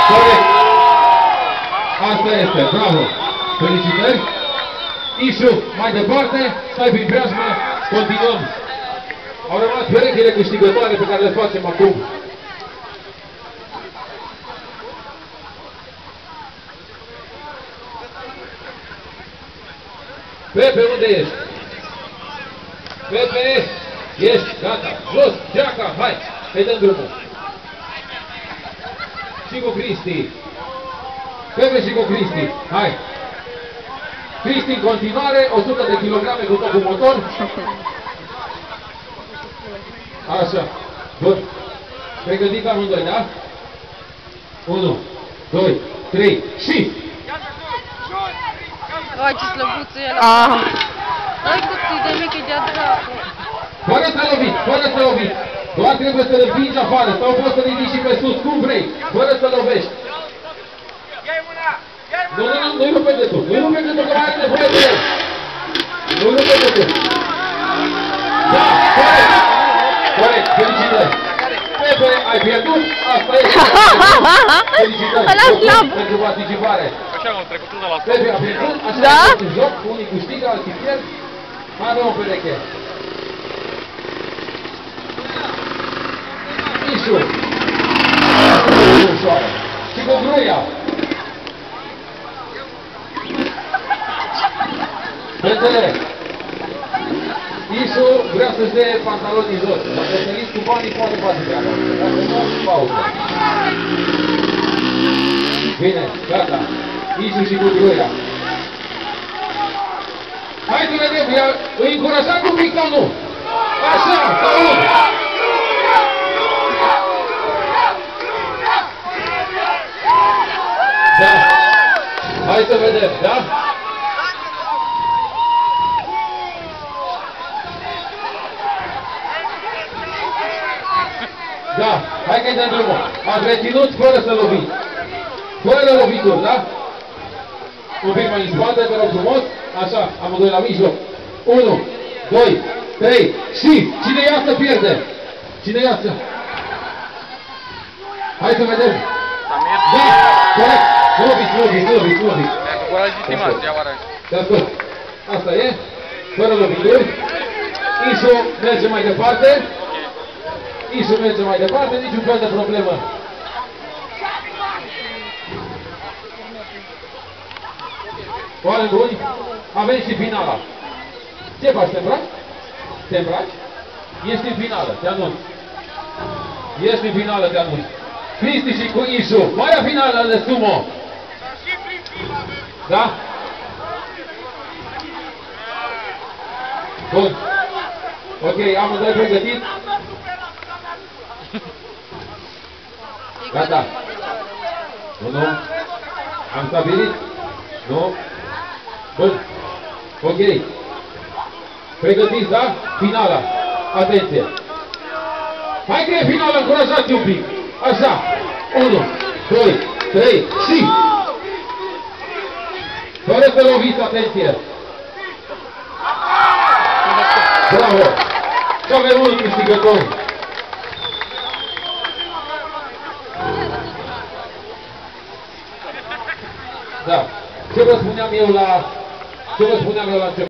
Corect. Asta este, bravo. Felicitări. Ișu, mai departe, stai prin preajmă, continuăm. Au rămas perechile câștigătoare pe care le facem acum. Pepe, unde ești? Pepe, ești, gata, jos, geaca, hai, îi dăm drumul. Și cu Cristi. Pepe și cu Cristi, hai. Cristi în continuare, 100 de kilograme cu topul motor. Așa, bun. Pregătit amândoi, da? 1, 2, 3 și... Ai, ce slăbuță e ăla! Ai, cât de mic e de-a dracu! Fără să loviți, fără să loviți! Doar trebuie să-l împingi afară, sau poți să ridici și pe sus, cum vrei, fără să lovești. Nu-i rupe de tu, nu-i rupe de tu, că mai are nevoie de el. Nu-i rupe de tu. Da, corect! Corect, felicitări! Pepe, ai pierdut? Asta e! Felicitări! Pentru participare! Pepe a pierdut, așa e în joc, unii câștigă, alții pierd. Mai avem o pereche. Ișu! Ușoară! Și cu Gruia! Fetele! Ișu vrea să-și dea pantalonii jos. Dacă săriți cu banii, poate face treaba. Dacă nu, pauză. Bine, gata. Ișu și cu Gruia. Hai să vedem, îi încurajat un pic sau nu? Așa, să aud! Da. Hai să vedem, da? Da, hai că-i dăm drumul. Ați reținut fără să loviți. Fără lovituri, da? Un pic mai în spate, te rog frumos. Așa, amândoi la mijloc. 1, 2, 3 și cine iasă pierde. Cine iasă? Hai să vedem. Da, corect. Nu loviți. Te ascult. Asta e. Fără lovituri. Ișu merge mai departe. Ișu merge mai departe, niciun fel de problemă. Oameni buni, avem și finala. Ce faci, te îmbraci? Te îmbraci? Ești în finală, te anunț. Ești în finală, te anunț. Cristi și cu Ișu, marea finală de sumo. Da? Bun. Ok, amândoi pregătit. Gata. Nu. Am stabilit? Nu. Bun. Ok. Pregătiți, da? Finala. Atenție. Hai că e finala, încurajați un pic. Așa. 1, 2, 3 și... Fără să loviți, atenție. Bravo. Și avem unul câștigător. Da. Ce vă spuneam eu la început?